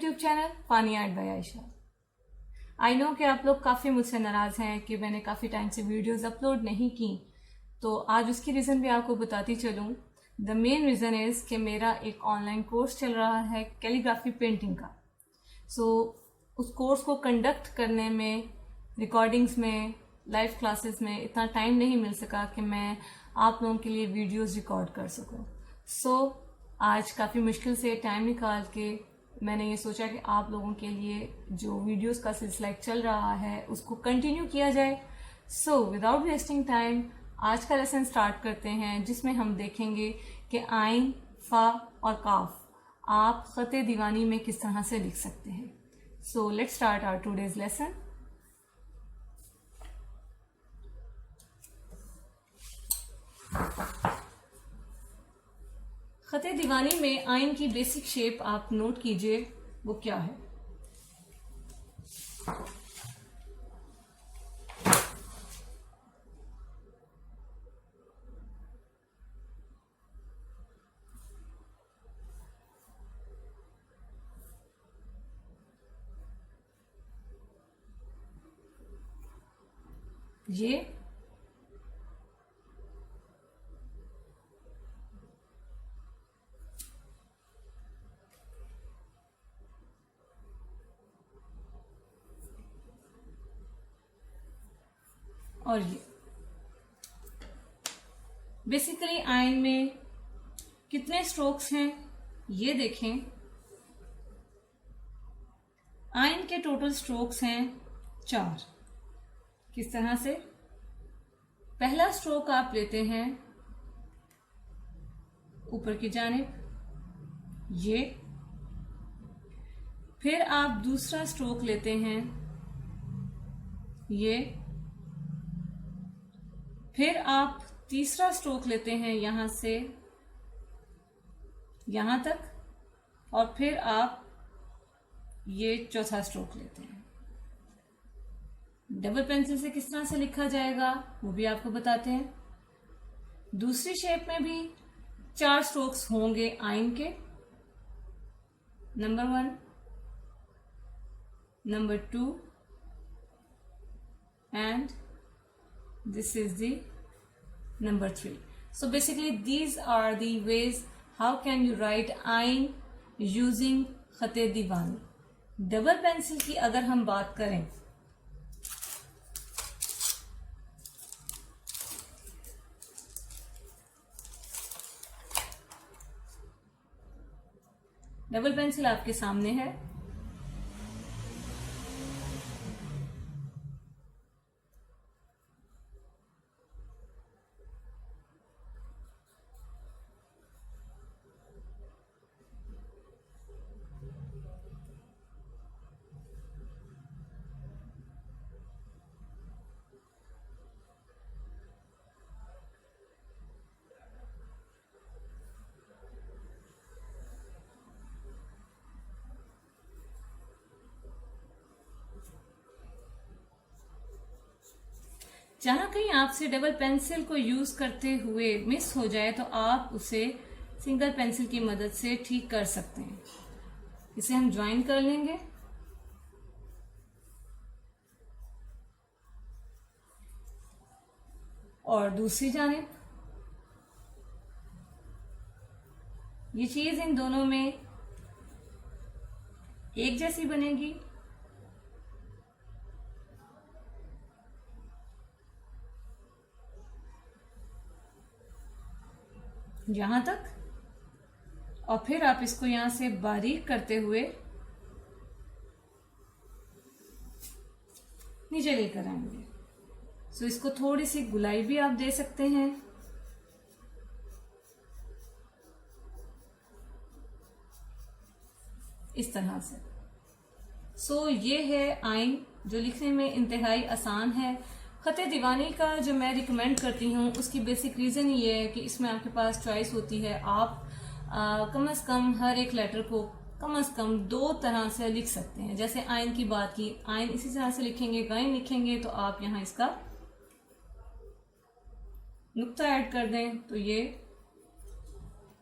YouTube channel Fani art bye Ayesha. I know कि आप लोग काफ़ी मुझसे नाराज़ हैं कि मैंने काफ़ी टाइम से वीडियोस अपलोड नहीं की, तो आज उसकी रीज़न भी आपको बताती चलूँ। द मेन रीज़न इज़ कि मेरा एक ऑनलाइन कोर्स चल रहा है कैलीग्राफी पेंटिंग का। उस कोर्स को कंडक्ट करने में, रिकॉर्डिंग्स में, लाइव क्लासेस में इतना टाइम नहीं मिल सका कि मैं आप लोगों के लिए वीडियोस रिकॉर्ड कर सकूं। आज काफ़ी मुश्किल से टाइम निकाल के मैंने ये सोचा कि आप लोगों के लिए जो वीडियोस का सिलसिला चल रहा है उसको कंटिन्यू किया जाए। विदाउट वेस्टिंग टाइम आज का लेसन स्टार्ट करते हैं, जिसमें हम देखेंगे कि आइन, फा और काफ आप ख़त दीवानी में किस तरह से लिख सकते हैं। Let's start our today's lesson. ख़त दीवानी में आइन की बेसिक शेप आप नोट कीजिए, वो क्या है। ये और ये बेसिकली आइन में कितने स्ट्रोक्स हैं ये देखें। आइन के टोटल स्ट्रोक्स हैं 4। किस तरह से? पहला स्ट्रोक आप लेते हैं ऊपर की जानिब, ये, फिर आप दूसरा स्ट्रोक लेते हैं ये, फिर आप तीसरा स्ट्रोक लेते हैं यहां से यहां तक, और फिर आप ये चौथा स्ट्रोक लेते हैं। डबल पेंसिल से किस तरह से लिखा जाएगा वो भी आपको बताते हैं। दूसरी शेप में भी 4 स्ट्रोक्स होंगे आइन के। Number 1, number 2 and this is the number 3. So basically these are the ways how can you write ain using खत दीवानी। डबल पेंसिल की अगर हम बात करें डबल पेंसिल आपके सामने है। जहां कहीं आपसे डबल पेंसिल को यूज करते हुए मिस हो जाए तो आप उसे सिंगल पेंसिल की मदद से ठीक कर सकते हैं। इसे हम ज्वाइन कर लेंगे। और दूसरी जानिब ये चीज इन दोनों में एक जैसी बनेगी। यहां तक, और फिर आप इसको यहां से बारीक करते हुए नीचे लेकर आएंगे। इसको थोड़ी सी गुलाई भी आप दे सकते हैं। इस तरह से। ये है आइन, जो लिखने में इंतहाई आसान है। खत दीवानी का जो मैं रिकमेंड करती हूँ उसकी बेसिक रीज़न ये है कि इसमें आपके पास चॉइस होती है। आप कम से कम हर एक लेटर को कम से कम 2 तरह से लिख सकते हैं। जैसे आइन की बात की, आइन इसी तरह से लिखेंगे, गाइन लिखेंगे तो आप यहाँ इसका नुक्ता ऐड कर दें तो ये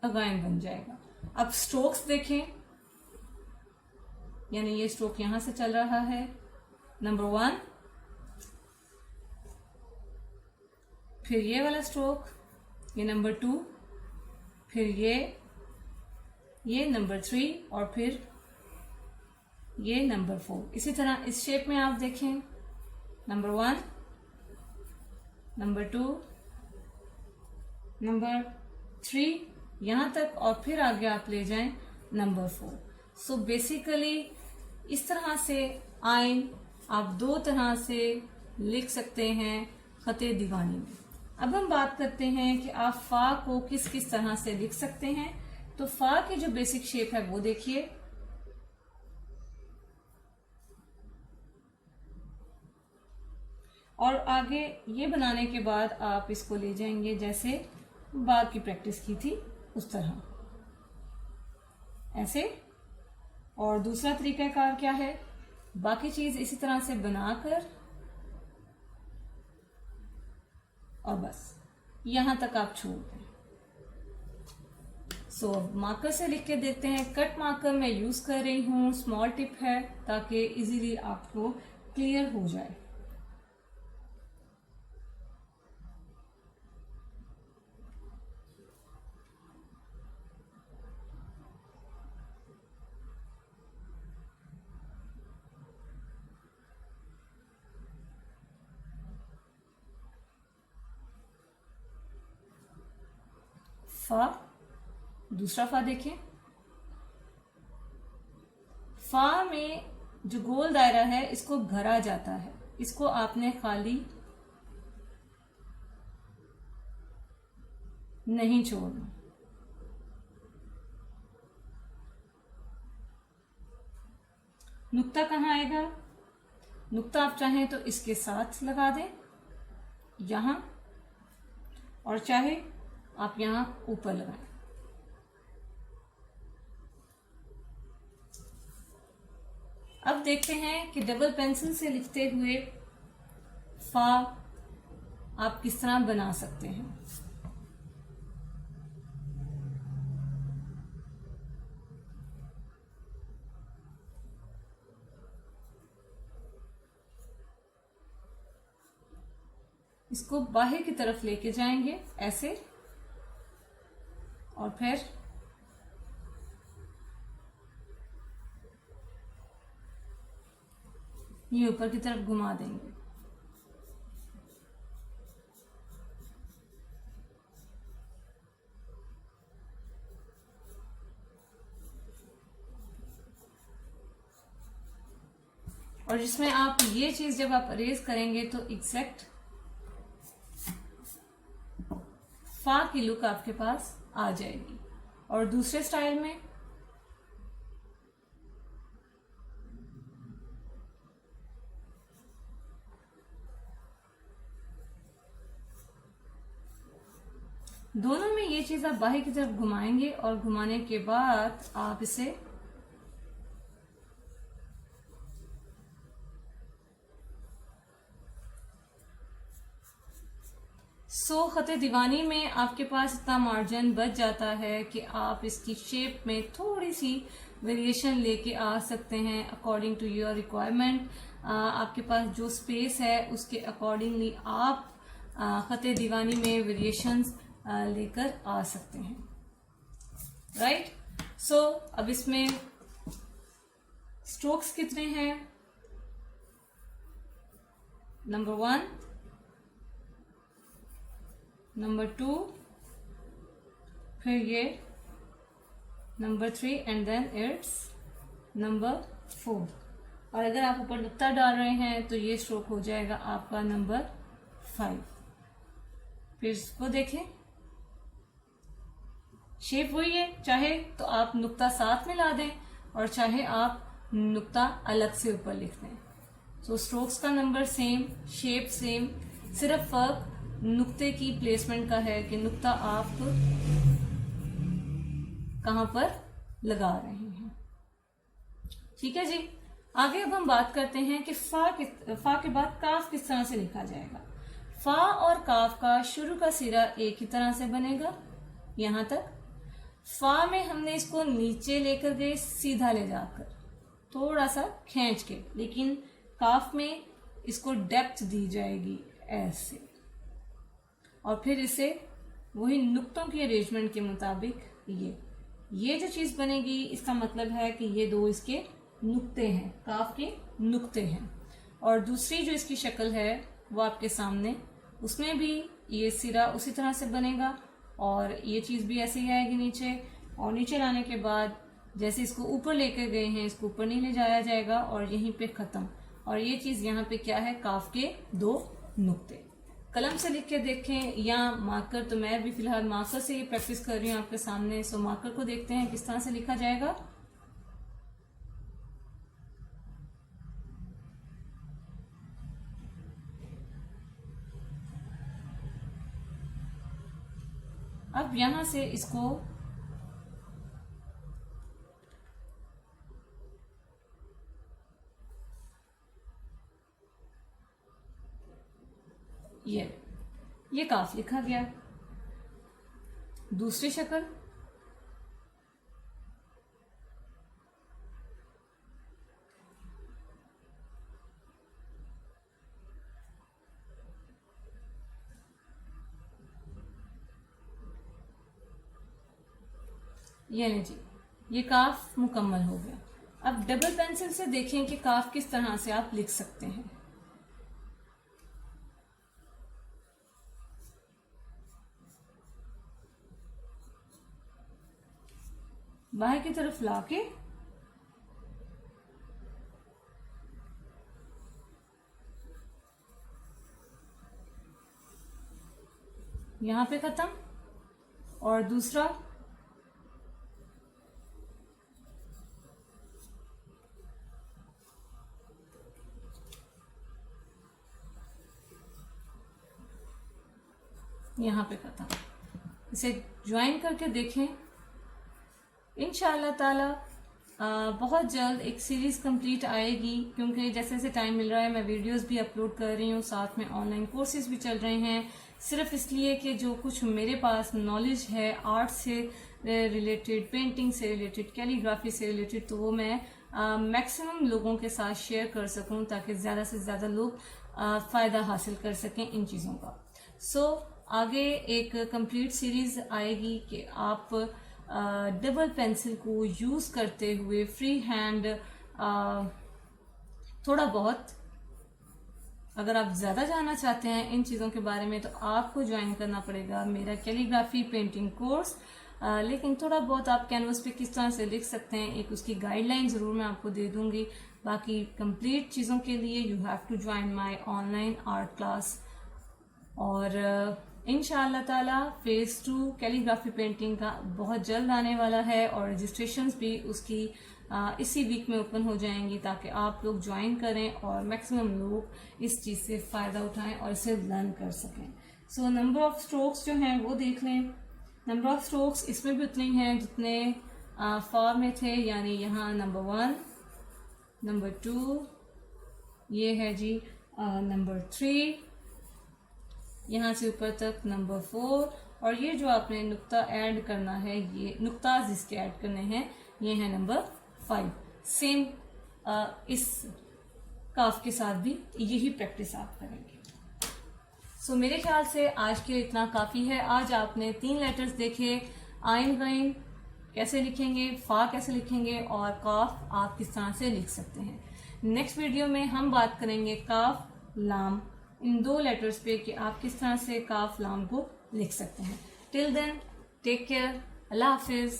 अगाइन बन जाएगा। अब स्ट्रोक्स देखें, यानी ये स्ट्रोक यहां से चल रहा है, नंबर 1, फिर ये वाला स्ट्रोक, ये नंबर 2, फिर ये नंबर 3 और फिर ये नंबर 4। इसी तरह इस शेप में आप देखें, नंबर 1, नंबर 2, नंबर 3 यहां तक, और फिर आगे आप ले जाएं नंबर 4। सो बेसिकली इस तरह से आइन आप 2 तरह से लिख सकते हैं खते दीवानी में। अब हम बात करते हैं कि आप फा को किस किस तरह से लिख सकते हैं। तो फा की जो बेसिक शेप है वो देखिए, और आगे ये बनाने के बाद आप इसको ले जाएंगे जैसे बा की प्रैक्टिस की थी उस तरह, ऐसे। और दूसरा तरीकाकार क्या है, बाकी चीज इसी तरह से बनाकर और बस यहां तक आप छोड़ दें। सो अब मार्कर से लिख के देखते हैं। कट मार्कर मैं यूज कर रही हूं, स्मॉल टिप है ताकि इजीली आपको क्लियर हो जाए। फा, दूसरा फा देखें। फा में जो गोल दायरा है इसको भरा जाता है, इसको आपने खाली नहीं छोड़ना। नुक्ता कहाँ आएगा, नुक्ता आप चाहें तो इसके साथ लगा दें यहां, और चाहे आप यहां ऊपर लगाएं। अब देखते हैं कि डबल पेंसिल से लिखते हुए फा आप किस तरह बना सकते हैं। इसको बाहर की तरफ लेके जाएंगे ऐसे, और फिर ये ऊपर की तरफ घुमा देंगे। और जिसमें आप ये चीज जब आप अरेज करेंगे तो एग्जैक्ट फा की लुक आपके पास आ जाएगी। और दूसरे स्टाइल में दोनों में ये चीज आप बाहर की तरफ घुमाएंगे, और घुमाने के बाद आप इसे खते दीवानी में आपके पास इतना मार्जिन बच जाता है कि आप इसकी शेप में थोड़ी सी वेरिएशन लेके आ सकते हैं अकॉर्डिंग टू योर रिक्वायरमेंट। आपके पास जो स्पेस है उसके अकॉर्डिंगली आप खते दीवानी में वेरिएशंस लेकर आ सकते हैं, राइट। सो अब इसमें स्ट्रोक्स कितने हैं, नंबर 1, नंबर 2, फिर ये number 3 and then it's number 4। और अगर आप ऊपर नुक्ता डाल रहे हैं तो ये स्ट्रोक हो जाएगा आपका नंबर 5। फिर इसको देखें, शेप वही है, चाहे तो आप नुक्ता साथ में ला दें और चाहे आप नुक्ता अलग से ऊपर लिख दें। सो स्ट्रोक्स का नंबर सेम, शेप सेम, सिर्फ फर्क नुक्ते की प्लेसमेंट का है कि नुक्ता आप कहां पर लगा रहे हैं। ठीक है जी। आगे अब हम बात करते हैं कि फा के बाद काफ किस तरह से लिखा जाएगा। फा और काफ का शुरू का सिरा एक ही तरह से बनेगा यहां तक। फा में हमने इसको नीचे लेकर गए सीधा ले जाकर, थोड़ा सा खींच के, लेकिन काफ में इसको डेप्थ दी जाएगी ऐसे, और फिर इसे वही नुक्तों की अरेंजमेंट के मुताबिक ये जो चीज बनेगी, इसका मतलब है कि ये दो इसके नुक्ते हैं, काफ के नुक्ते हैं। और दूसरी जो इसकी शक्ल है वो आपके सामने, उसमें भी ये सिरा उसी तरह से बनेगा और ये चीज भी ऐसे ही आएगी नीचे, और नीचे लाने के बाद जैसे इसको ऊपर लेकर गए हैं, इसको ऊपर नहीं ले जाया जाएगा और यहीं पे खत्म। और ये चीज यहाँ पे क्या है, काफ के दो नुक्ते। कलम से लिख के देखें या मार्कर, तो मैं भी फिलहाल मार्कर से ये प्रैक्टिस कर रही हूँ आपके सामने। सो मार्कर को देखते हैं किस तरह से लिखा जाएगा। अब यहां से इसको ये काफ लिखा गया। दूसरी शक्ल, ये नहीं जी, ये काफ मुकम्मल हो गया। अब डबल पेंसिल से देखें कि काफ किस तरह से आप लिख सकते हैं। बाहर की तरफ लाके यहां पे खत्म, और दूसरा यहाँ पे खत्म। इसे ज्वाइन करके देखें। इंशाअल्लाह ताला बहुत जल्द एक सीरीज कंप्लीट आएगी, क्योंकि जैसे जैसे टाइम मिल रहा है मैं वीडियोस भी अपलोड कर रही हूँ, साथ में ऑनलाइन कोर्सेज भी चल रहे हैं। सिर्फ इसलिए कि जो कुछ मेरे पास नॉलेज है आर्ट से रिलेटेड, पेंटिंग से रिलेटेड, कैलीग्राफी से रिलेटेड, तो वो मैं मैक्सिमम लोगों के साथ शेयर कर सकूं, ताकि ज़्यादा से ज़्यादा लोग फ़ायदा हासिल कर सकें इन चीज़ों का। सो आगे एक कंप्लीट सीरीज आएगी कि आप डबल पेंसिल को यूज़ करते हुए फ्री हैंड थोड़ा बहुत, अगर आप ज़्यादा जानना चाहते हैं इन चीज़ों के बारे में, तो आपको ज्वाइन करना पड़ेगा मेरा कैलीग्राफी पेंटिंग कोर्स। लेकिन थोड़ा बहुत आप कैनवस पे किस तरह से लिख सकते हैं, एक उसकी गाइडलाइन ज़रूर मैं आपको दे दूंगी। बाकी कंप्लीट चीज़ों के लिए you have to join my online art class. और इंशाअल्लाह ताला फेज़ 2 कैलीग्राफी पेंटिंग का बहुत जल्द आने वाला है, और रजिस्ट्रेशंस भी उसकी इसी वीक में ओपन हो जाएंगी, ताकि आप लोग ज्वाइन करें और मैक्सिमम लोग इस चीज़ से फ़ायदा उठाएं और इसे लर्न कर सकें। सो नंबर ऑफ स्ट्रोक्स जो हैं वो देख लें। नंबर ऑफ स्ट्रोक्स इसमें भी उतने हैं जितने फॉर में थे, यानी यहाँ नंबर 1, नंबर 2, ये है जी नंबर 3, यहाँ से ऊपर तक नंबर 4, और ये जो आपने नुक्ता ऐड करना है, ये नुक्ता जिसके ऐड करने हैं, ये है नंबर 5। सेम इस काफ के साथ भी यही प्रैक्टिस आप करेंगे। सो मेरे ख्याल से आज के लिए इतना काफ़ी है। आज आपने 3 लेटर्स देखे, आइन गाइन कैसे लिखेंगे, फा कैसे लिखेंगे, और काफ आप किस तरह से लिख सकते हैं। नेक्स्ट वीडियो में हम बात करेंगे काफ, लाम, इन 2 लेटर्स पे कि आप किस तरह से काफ, लाम को लिख सकते हैं। टिल देन टेक केयर, अल्लाह हाफिज।